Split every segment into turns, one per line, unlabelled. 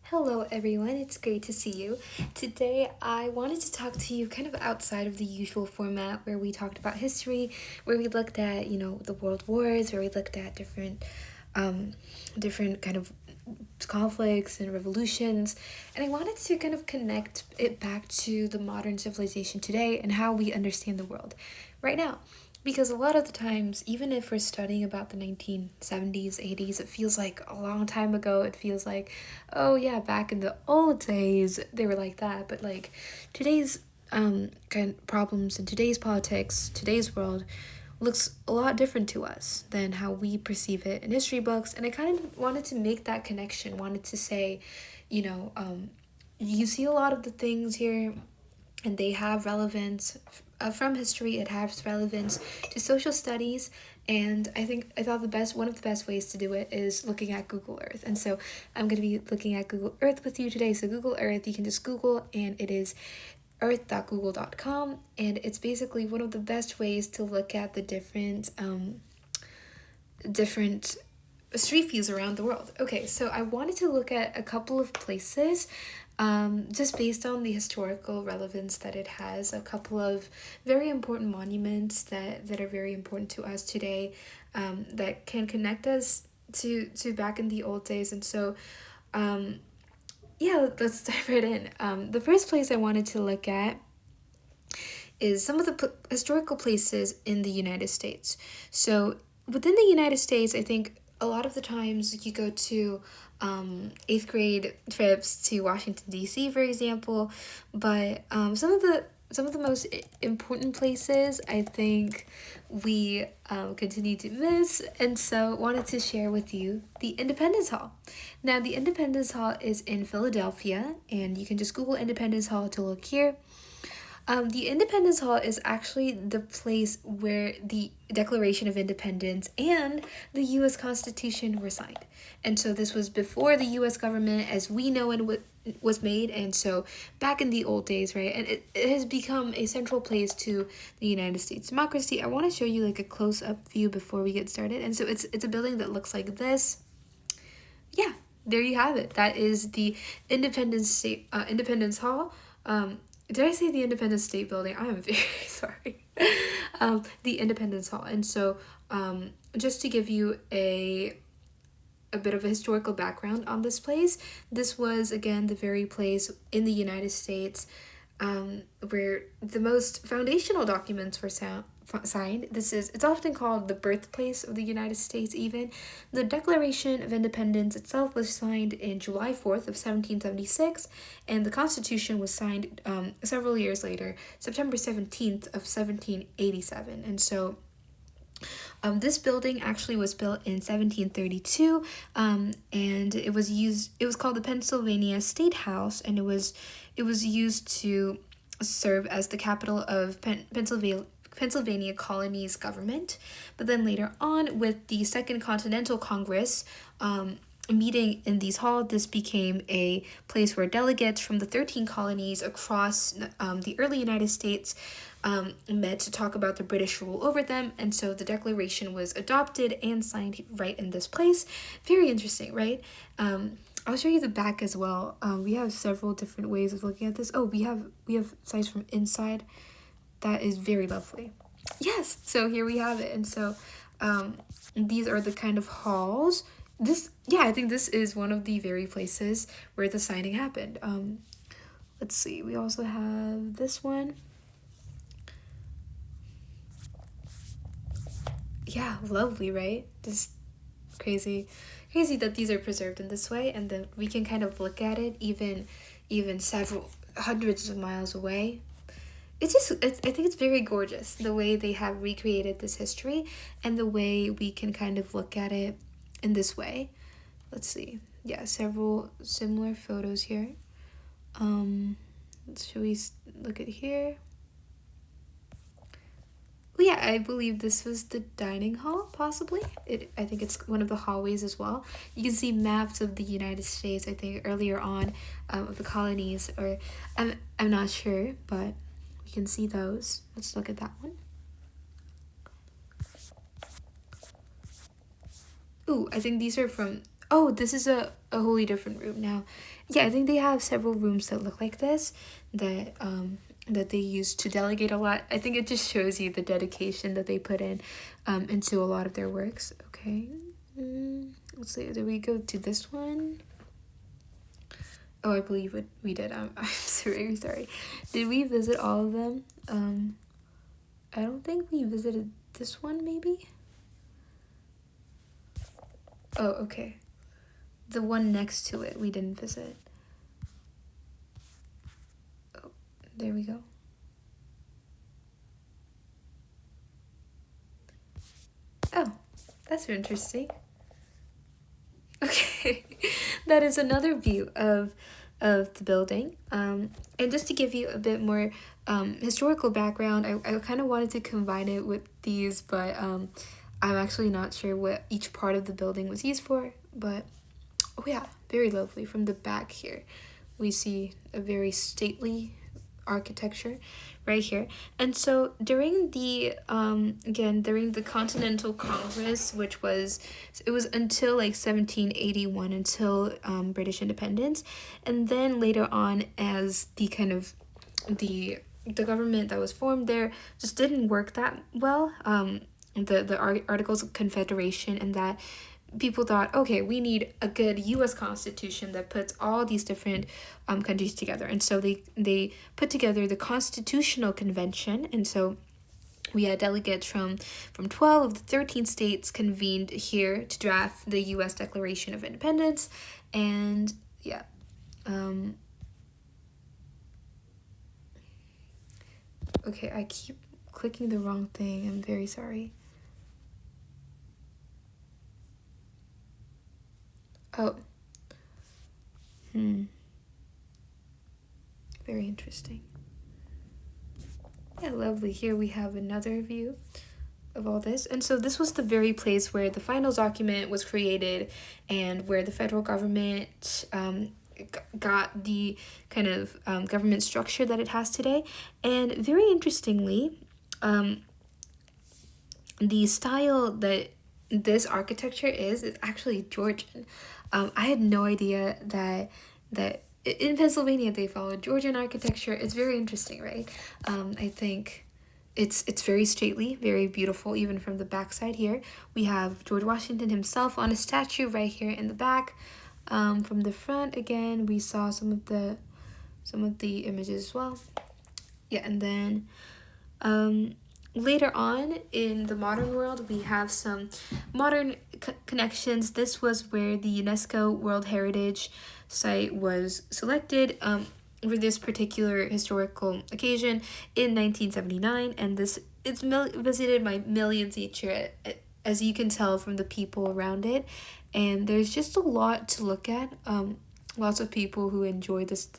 Hello, everyone. It's great to see you. Today, I wanted to talk to you kind of outside of the usual format where we talked about history, where we looked at, the world wars, where we looked at different kind of conflicts and revolutions. And I wanted to kind of connect it back to the modern civilization today and how we understand the world right now. Because a lot of the times, even if we're studying about the 1970s, 80s, it feels like a long time ago. It feels like, oh yeah, back in the old days, they were like that. But like today's kind of problems in today's politics, today's world, looks a lot different to us than how we perceive it in history books. And I kind of wanted to make that connection, wanted to say, you see a lot of the things here and they have relevance from history. It has relevance to social studies, and I thought one of the best ways to do it is looking at Google Earth. And so I'm going to be looking at Google Earth with you today. So Google Earth, you can just Google, and it is earth.google.com, and it's basically one of the best ways to look at the different street views around the world. Okay, so I wanted to look at a couple of places just based on the historical relevance that it has, a couple of very important monuments that are very important to us today, that can connect us to back in the old days. And so, yeah, let's dive right in. The first place I wanted to look at is some of the historical places in the United States. So within the United States, I think a lot of the times you go to eighth grade trips to Washington D.C., for example, but some of the most important places I think we continue to miss, and so wanted to share with you the Independence Hall. Now, the Independence Hall is in Philadelphia, and you can just Google Independence Hall to look here. The Independence Hall is actually the place where the Declaration of Independence and the U.S. Constitution were signed. And so this was before the U.S. government as we know it was made. And so back in the old days, right? And it has become a central place to the United States democracy. I want to show you like a close-up view before we get started. And so it's a building that looks like this. Yeah, there you have it. That is the Independence Hall. Did I say the Independence State Building? I am very sorry. The Independence Hall. And so, just to give you a bit of a historical background on this place, this was, again, the very place in the United States where the most foundational documents were signed. It's often called the birthplace of the United States even. The Declaration of Independence itself was signed in July 4th of 1776, and the Constitution was signed several years later, September 17th of 1787. And so this building actually was built in 1732, and it was called the Pennsylvania State House, and it was used to serve as the capital of Pennsylvania colony's government. But then later on, with the Second Continental Congress meeting in these halls, this became a place where delegates from the 13 colonies across the early United States met to talk about the British rule over them. And so the Declaration was adopted and signed right in this place. Very interesting, right? I'll show you the back as well. We have several different ways of looking at this. Oh, we have sights from inside. That is very lovely. Yes, so here we have it. And so these are the kind of halls. I think this is one of the very places where the signing happened. Let's see, we also have this one. Yeah, lovely, right? Just crazy that these are preserved in this way, and then we can kind of look at it even several hundreds of miles away. I think it's very gorgeous the way they have recreated this history and the way we can kind of look at it in this way. Let's see. Yeah, several similar photos here. Should we look at here? Well, yeah, I believe this was the dining hall, possibly. I think it's one of the hallways as well. You can see maps of the United States, I think, earlier on, of the colonies, or I'm not sure, but you can see those. Let's look at that one. Ooh, I think these are from... Oh, this is a a wholly different room now. Yeah, I think they have several rooms that look like this that they use to delegate a lot. I think it just shows you the dedication that they put in into a lot of their works. Okay. Let's see. Did we go to this one? Oh, I believe we did. I'm very sorry. Did we visit all of them? I don't think we visited this one, maybe? Oh, okay. The one next to it, we didn't visit. Oh, there we go. Oh, that's interesting. Okay, that is another view of the building. And just to give you a bit more historical background, I kind of wanted to combine it with these, but I'm actually not sure what each part of the building was used for. But oh yeah, very lovely. From the back here, we see a very stately architecture right here. And so during the during the Continental Congress, which was, it was until like 1781, until British independence, and then later on, as the kind of the government that was formed there just didn't work that well, the Articles of Confederation, and that people thought, okay, we need a good U.S. Constitution that puts all these different countries together. And so they put together the Constitutional Convention. And so we had delegates from 12 of the 13 states convened here to draft the U.S. Declaration of Independence. And yeah. Okay, I keep clicking the wrong thing. I'm very sorry. Oh. Very interesting. Yeah, lovely. Here we have another view of all this. And so this was the very place where the final document was created and where the federal government got the kind of government structure that it has today. And very interestingly, the style that this architecture is actually Georgian. I had no idea that in Pennsylvania they follow Georgian architecture. It's very interesting, right? I think it's very stately, very beautiful, even from the backside here. We have George Washington himself on a statue right here in the back. From the front, again, we saw some of the images as well. Yeah, and then later on in the modern world, we have some modern connections. This was where the UNESCO World Heritage Site was selected for this particular historical occasion in 1979, and this it's visited by millions each year, as you can tell from the people around it. And there's just a lot to look at. Lots of people who enjoy this,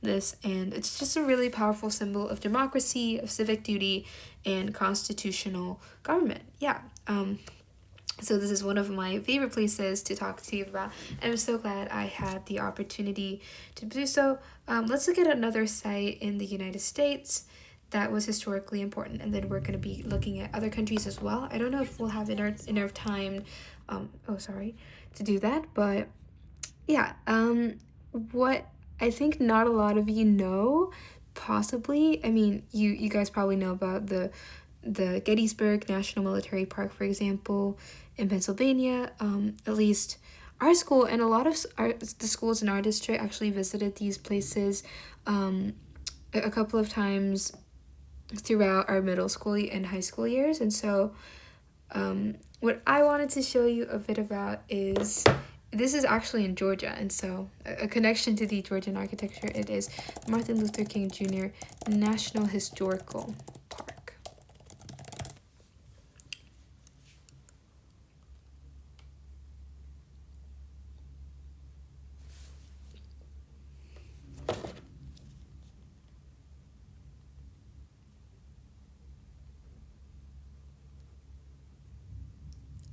and it's just a really powerful symbol of democracy, of civic duty, and constitutional government. Yeah. So this is one of my favorite places to talk to you about. I'm so glad I had the opportunity to do so. Let's look at another site in the United States that was historically important, and then we're going to be looking at other countries as well. I don't know if we'll have enough time to do that, but yeah, what I think not a lot of you know, possibly, I mean, you guys probably know about the Gettysburg National Military Park, for example, in Pennsylvania. At least our school and a lot of the schools in our district actually visited these places a couple of times throughout our middle school and high school years. And so what I wanted to show you a bit about is, this is actually in Georgia, and so a connection to the Georgian architecture. It is Martin Luther King Jr. National Historical Park.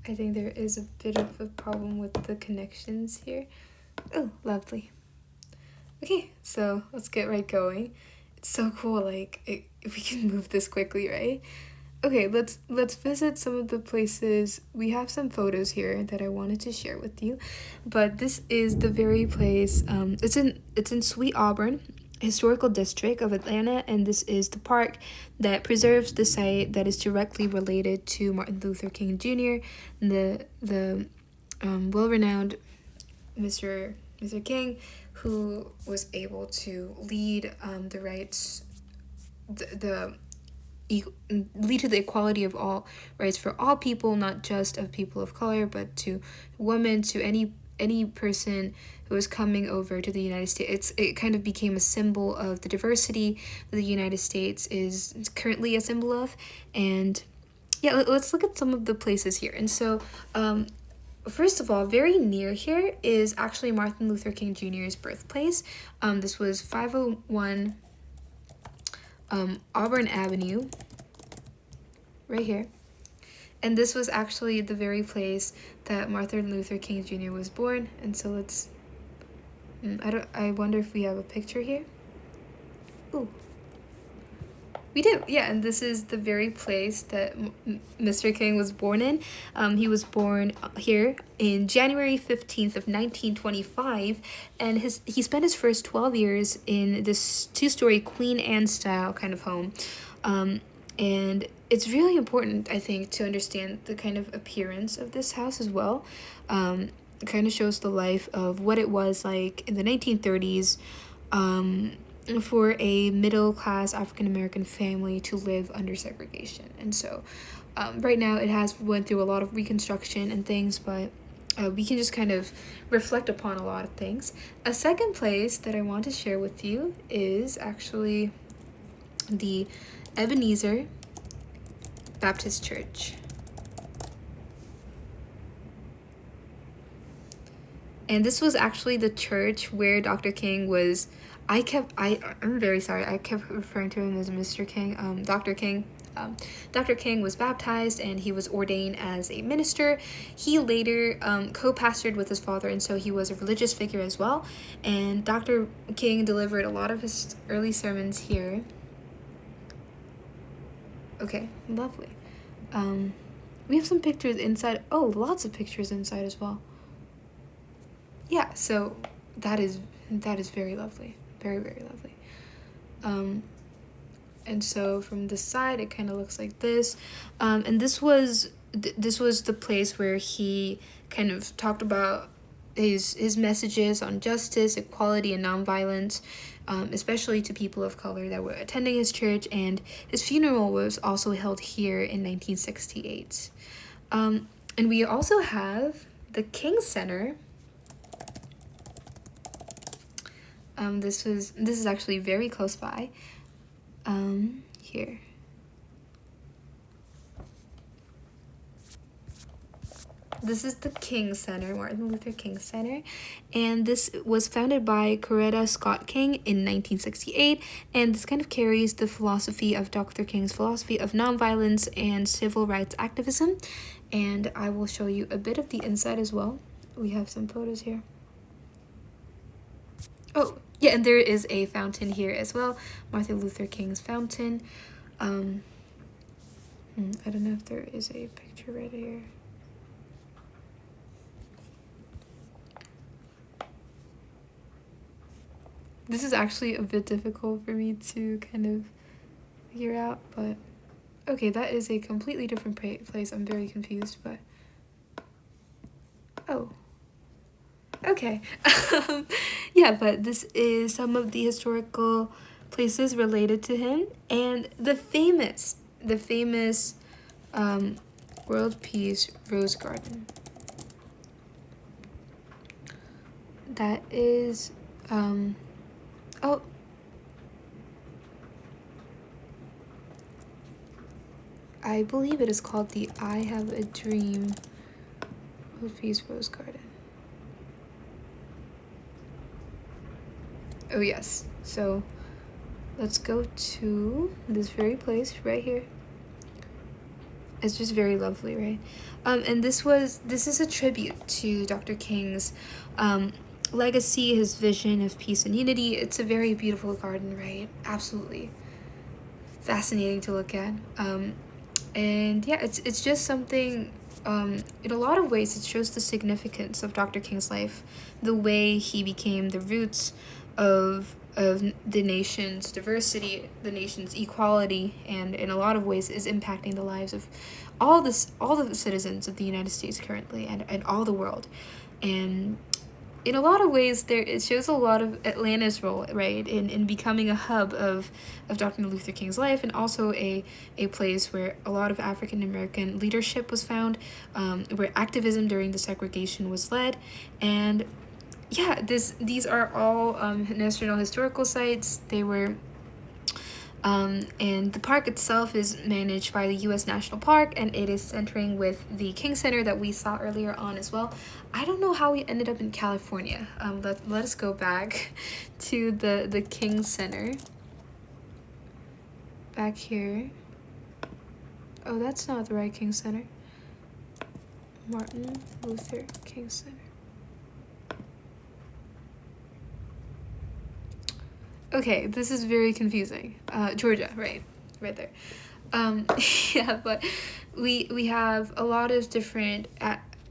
I think there is a bit of a problem with the connections here. Oh, lovely. Okay, so let's get right going. It's so cool, like, if we can move this quickly, right? Okay, let's visit some of the places. We have some photos here that I wanted to share with you, but this is the very place. It's in Sweet Auburn, historical district of Atlanta, and this is the park that preserves the site that is directly related to Martin Luther King Jr., the well renowned Mr. King, who was able to lead the rights the lead to the equality of all rights for all people, not just of people of color, but to women, to any person who was coming over to the United States. It kind of became a symbol of the diversity that the United States is currently a symbol of. And yeah, let's look at some of the places here. And so first of all, very near here is actually Martin Luther King Jr.'s birthplace. This was 501 Auburn Avenue, right here. And this was actually the very place that Martin Luther King Jr. was born. And so let's, I wonder if we have a picture here. Ooh. We do, yeah, and this is the very place that Mr. King was born in. He was born here in January 15th of 1925, and he spent his first 12 years in this two-story Queen Anne style kind of home. And it's really important, I think, to understand the kind of appearance of this house as well. It kind of shows the life of what it was like in the 1930s. For a middle-class African-American family to live under segregation. And so right now it has went through a lot of reconstruction and things, but we can just kind of reflect upon a lot of things. A second place that I want to share with you is actually the Ebenezer Baptist Church. And this was actually the church where Dr. King was. I'm very sorry. I kept referring to him as Mr. King. Dr. King. Dr. King was baptized and he was ordained as a minister. He later co-pastored with his father, and so he was a religious figure as well. And Dr. King delivered a lot of his early sermons here. Okay, lovely. We have some pictures inside. Oh, lots of pictures inside as well. Yeah, so that is very lovely. Very, very lovely. And so from the side, it kind of looks like this. And this was the place where he kind of talked about his messages on justice, equality, and nonviolence, especially to people of color that were attending his church. And his funeral was also held here in 1968. And we also have the King Center. This is actually very close by. Here. This is the King Center, Martin Luther King Center, and this was founded by Coretta Scott King in 1968, and this kind of carries the philosophy of Dr. King's philosophy of nonviolence and civil rights activism, and I will show you a bit of the inside as well. We have some photos here. Oh, yeah, and there is a fountain here as well, Martin Luther King's fountain. I don't know if there is a picture right here. This is actually a bit difficult for me to kind of figure out, but okay, that is a completely different place. I'm very confused, but oh. Okay. Yeah, but this is some of the historical places related to him, and the famous World Peace Rose Garden. That is oh, I believe it is called the I Have a Dream World Peace Rose Garden. Oh yes, so let's go to this very place right here. It's just very lovely, right? And this is a tribute to Dr. King's legacy, his vision of peace and unity. It's a very beautiful garden, right? Absolutely fascinating to look at. And yeah, it's just something, in a lot of ways it shows the significance of Dr. King's life, the way he became the roots of the nation's diversity, the nation's equality, and in a lot of ways is impacting the lives of all the citizens of the United States currently, and all the world. And in a lot of ways, there it shows a lot of Atlanta's role, right, in becoming a hub of Dr. Luther King's life, and also a place where a lot of African American leadership was found, where activism during the segregation was led. And yeah, these are all national historical sites. They were and the park itself is managed by the U.S. National Park, and it is centering with the King Center that we saw earlier on as well. I don't know how we ended up in California. Let us go back to the King Center. Back here. Oh, that's not the right King Center. Martin Luther King Center. Okay, this is very confusing. Georgia, right there. Um, yeah, but we have a lot of different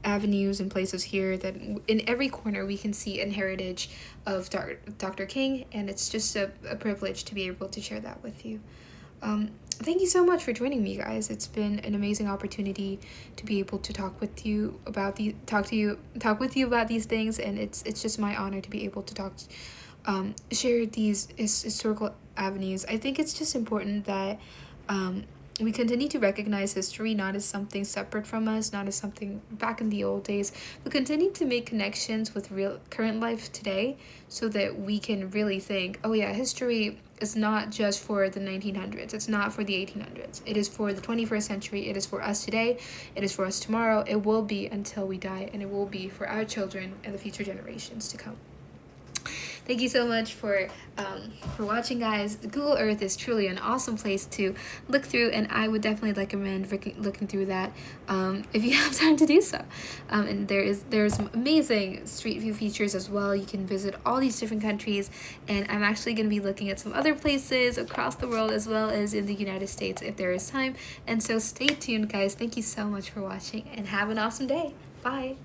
avenues and places here that in every corner we can see an heritage of Dr. King, and it's just a privilege to be able to share that with you. Thank you so much for joining me, guys. It's been an amazing opportunity to be able to talk with you about these things, and it's just my honor to be able to share these historical avenues. I think it's just important that we continue to recognize history not as something separate from us, not as something back in the old days, but continue to make connections with real current life today, so that we can really think, oh yeah, history is not just for the 1900s, it's not for the 1800s, it is for the 21st century, it is for us today, it is for us tomorrow, it will be until we die, and it will be for our children and the future generations to come. Thank you so much for watching, guys. Google Earth is truly an awesome place to look through, and I would definitely recommend looking through that if you have time to do so. And there's amazing street view features as well. You can visit all these different countries, and I'm actually going to be looking at some other places across the world as well as in the United States if there is time. And so stay tuned, guys. Thank you so much for watching, and have an awesome day. Bye.